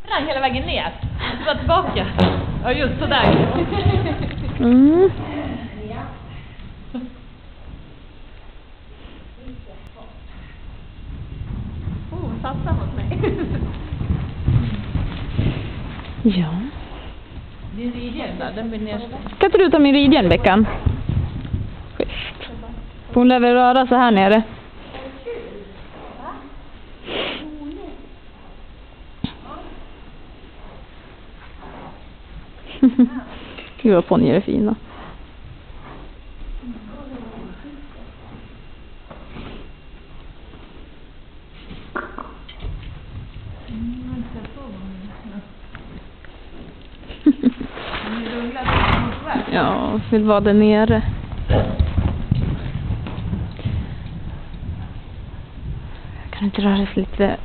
sprang hela vägen ner. Så var tillbaka. Ja, just sådär. Mm. Satsa mot mig. Ja. Det är ridhjälm där, den blir nerställd. Kan inte du ta min ridhjälm, Beckan? Schysst. Hon lär väl röra sig här nere. Gud vad ponnyer är fina. Ja, vill vara där nere. Jag kan inte röra sig lite.